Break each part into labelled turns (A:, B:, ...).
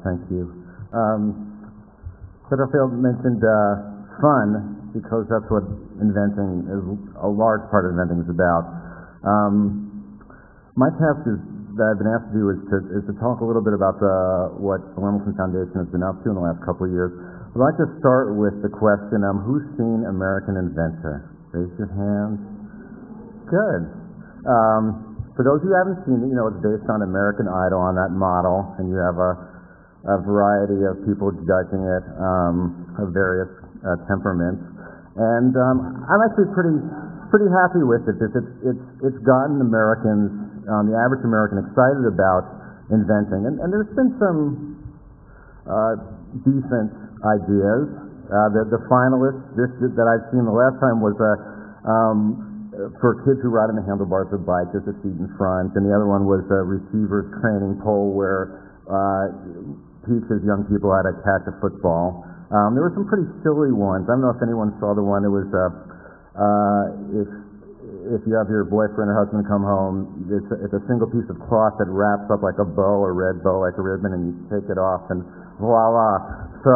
A: Thank you. Sutterfield mentioned fun, because that's what inventing is, a large part of inventing is about. My task that I've been asked to do is to talk a little bit about what the Lemelson Foundation has been up to in the last couple of years. I'd like to start with the question, who's seen American Inventor? Raise your hand. Good. For those who haven't seen it, it's based on American Idol, on that model, and you have a variety of people judging it of various temperaments. And I'm actually pretty happy with it. It's gotten Americans, the average American, excited about inventing. And there's been some decent ideas. The finalists that I've seen the last time was for kids who ride on the handlebars of bikes, there's a seat in front, and the other one was a receiver's training pole where teaches young people how to catch a football. There were some pretty silly ones. I don't know if anyone saw the one. It was if you have your boyfriend or husband come home, it's a single piece of cloth that wraps up like a bow, a red bow, like a ribbon, and you take it off, and voila. So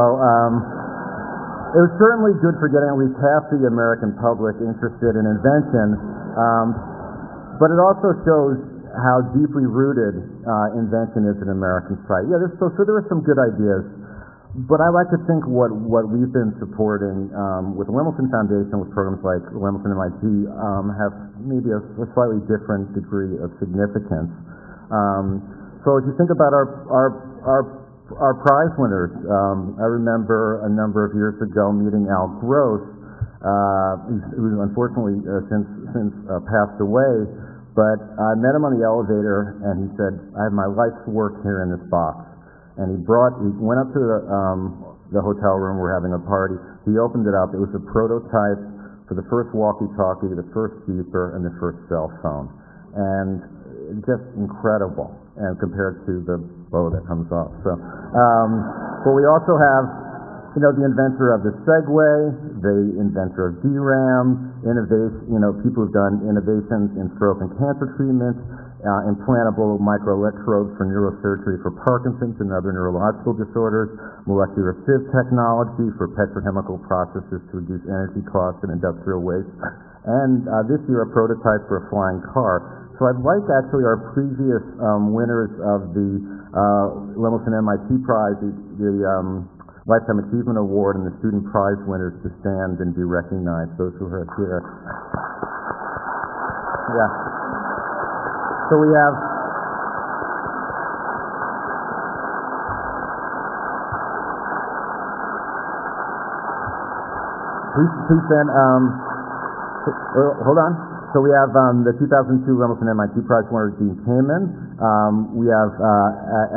A: it was certainly good for getting at least half the American public interested in invention, but it also shows how deeply rooted invention is in American society. Yeah, so there were some good ideas, but I like to think what we've been supporting with the Lemelson Foundation, with programs like Lemelson-MIT, have maybe a slightly different degree of significance. So if you think about our prize winners, I remember a number of years ago meeting Al Gross, who unfortunately since passed away. But I met him on the elevator, and he said, "I have my life's work here in this box." And he went up to the hotel room. We're having a party. He opened it up. It was a prototype for the first walkie-talkie, the first beeper, and the first cell phone. And just incredible, and compared to the bow that comes off. So, but we also have, the inventor of the Segway, the inventor of DRAM, people who've done innovations in stroke and cancer treatment, implantable microelectrodes for neurosurgery for Parkinson's and other neurological disorders, molecular sieve technology for petrochemical processes to reduce energy costs and industrial waste, and this year a prototype for a flying car. So I'd like actually our previous winners of the Lemelson-MIT Prize, the Lifetime Achievement Award, and the Student Prize winners to stand and be recognized, those who are here. Yeah. So we have please stand. Hold on. So we have the 2002 Lemelson-MIT Prize winner, Dean Kamen. We have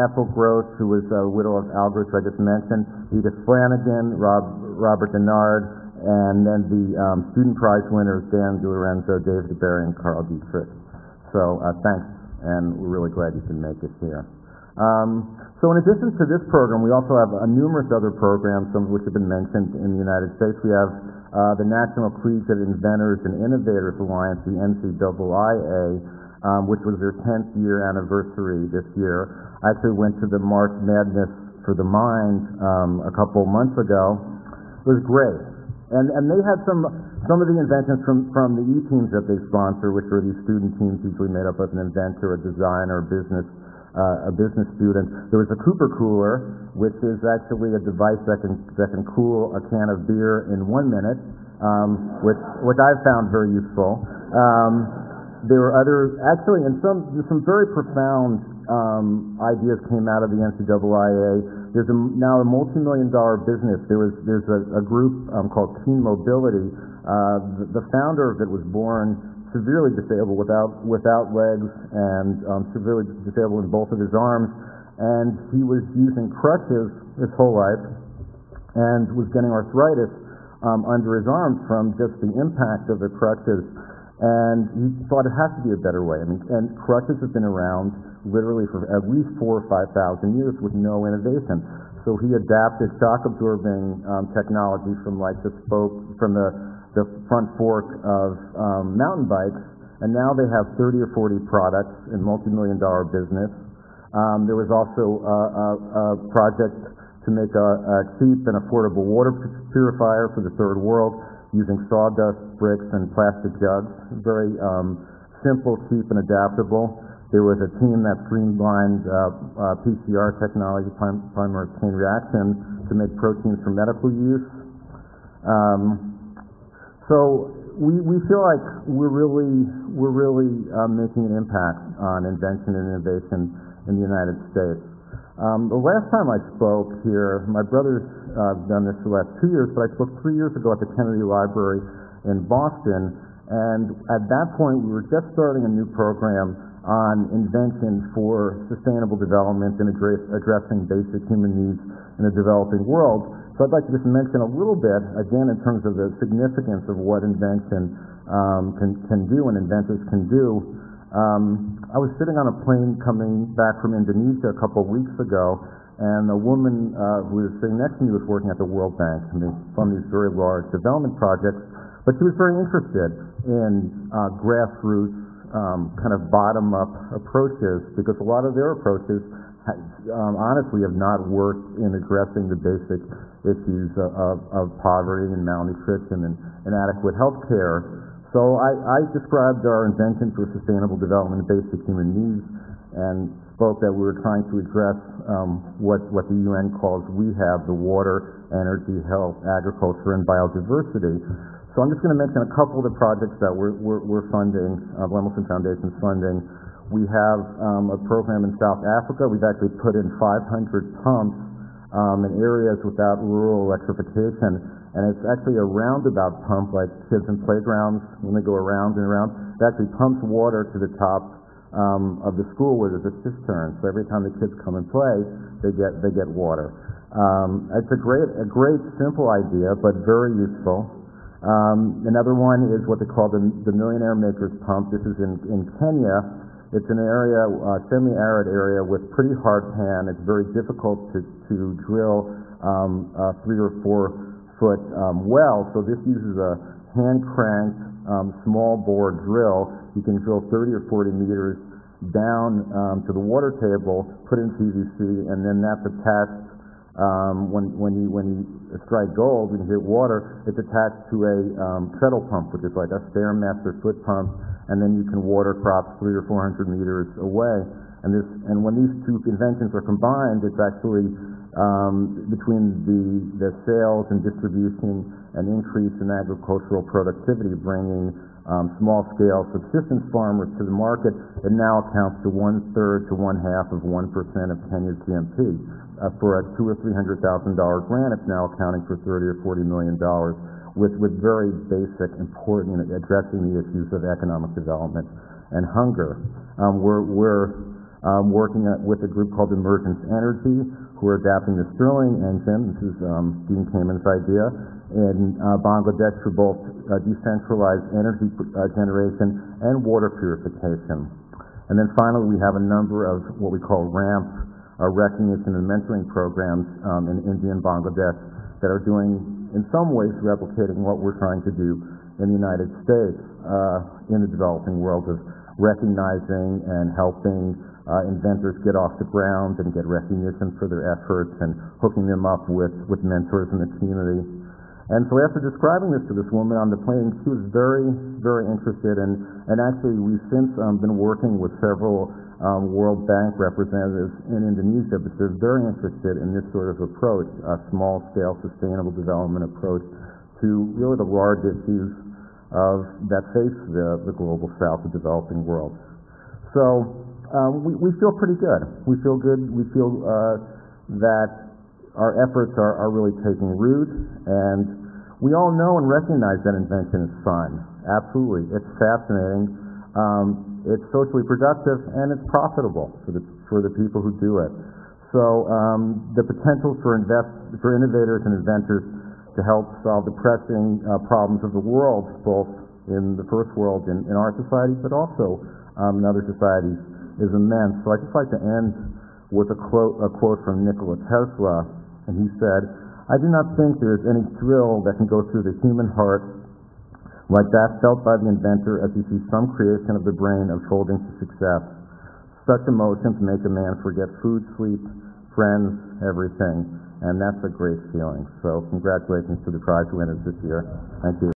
A: Ethel Gross, who was a widow of Al Gross, who I just mentioned, Edith Flanagan, Robert Denard, and then the student prize winners, Dan DiLorenzo, David Barry, and Carl Dietrich. So thanks, and we're really glad you can make it here. So in addition to this program, we also have numerous other programs, some of which have been mentioned in the United States. We have the National Collegiate Inventors and Innovators Alliance, the NCAA, which was their 10th year anniversary this year. I actually went to the March Madness for the Mind a couple months ago. It was great. And they had some of the inventions from the E-teams that they sponsor, which are these student teams usually made up of an inventor, a designer, a business student. There was a Cooper Cooler, which is actually a device that can cool a can of beer in 1 minute, which I've found very useful. There were and some very profound ideas came out of the NCAA. There's now a multi-million-dollar business. There's a group called Keen Mobility. The founder of it was born severely disabled without legs and severely disabled in both of his arms, and he was using crutches his whole life and was getting arthritis under his arms from just the impact of the crutches, and he thought it has to be a better way. And crutches have been around literally for at least 4,000 or 5,000 years with no innovation. So he adapted shock absorbing technology from the front fork of mountain bikes, and now they have 30 or 40 products in multi-million-dollar business. There was also a project to make a cheap and affordable water purifier for the third world using sawdust, bricks, and plastic jugs. Very simple, cheap, and adaptable. There was a team that streamlined PCR technology, polymer chain reaction, to make proteins for medical use. So we feel like we're really making an impact on invention and innovation in the United States. The last time I spoke here, my brother's done this for the last 2 years, but I spoke 3 years ago at the Kennedy Library in Boston, and at that point we were just starting a new program on invention for sustainable development and addressing basic human needs in the developing world. So I'd like to just mention a little bit, again, in terms of the significance of what invention can do and inventors can do. I was sitting on a plane coming back from Indonesia a couple of weeks ago, and a woman who was sitting next to me was working at the World Bank, and they fund these very large development projects, but she was very interested in grassroots kind of bottom-up approaches, because a lot of their approaches honestly have not worked in addressing the basic issues of poverty and malnutrition and inadequate health care. So I described our invention for sustainable development and basic human needs, and spoke that we were trying to address what the UN calls WEHAB, the water, energy, health, agriculture, and biodiversity. So I'm just going to mention a couple of the projects that we're funding, Lemelson Foundation's funding. We have a program in South Africa. We've actually put in 500 pumps in areas without rural electrification, and it's actually a roundabout pump, like kids in playgrounds, when they go around and around. It actually pumps water to the top of the school where there's a cistern. So every time the kids come and play, they get water. It's a great simple idea, but very useful. Another one is what they call the Millionaire Makers Pump. This is in Kenya. It's an area, semi-arid area with pretty hard pan. It's very difficult to drill a 3 or 4 foot well. So this uses a hand-cranked small bore drill. You can drill 30 or 40 meters down to the water table, put in PVC, and then that's attached. When you strike gold and hit water, it's attached to a treadle pump, which is like a Stairmaster foot pump, and then you can water crops 300 or 400 meters away. And when these two inventions are combined, it's actually between the sales and distribution and increase in agricultural productivity, bringing small-scale subsistence farmers to the market. It now accounts to 1/3 to 1/2 of 1% of Kenya's GMP. For a $200,000 or $300,000 grant, it's now accounting for $30 or $40 million, with very basic, important, addressing the issues of economic development and hunger. We're working with a group called Emergence Energy, who are adapting the Stirling engine. This is Dean Kamen's idea in Bangladesh for both decentralized energy generation and water purification. And then finally, we have a number of what we call RAMP, recognition and mentoring programs in India and Bangladesh that are doing, in some ways, replicating what we're trying to do in the United States in the developing world, of recognizing and helping inventors get off the ground and get recognition for their efforts, and hooking them up with mentors in the community. And so after describing this to this woman on the plane, she was very, very interested, and actually we've since been working with several World Bank representatives in Indonesia, but they're very interested in this sort of approach, a small-scale sustainable development approach to really the large issues that face the global south, the developing world. So we feel pretty good. We feel good. We feel that our efforts are really taking root, and we all know and recognize that invention is fun. Absolutely. It's fascinating. It's socially productive, and it's profitable for the people who do it. So the potential for innovators and inventors to help solve the pressing problems of the world, both in the first world, in our society, but also in other societies, is immense. So I'd just like to end with a quote from Nikola Tesla, and he said, "I do not think there is any thrill that can go through the human heart like that felt by the inventor as he sees some creation of the brain unfolding to success. such emotion to make a man forget food, sleep, friends, everything. And that's a great feeling. So congratulations to the prize winners this year. Thank you.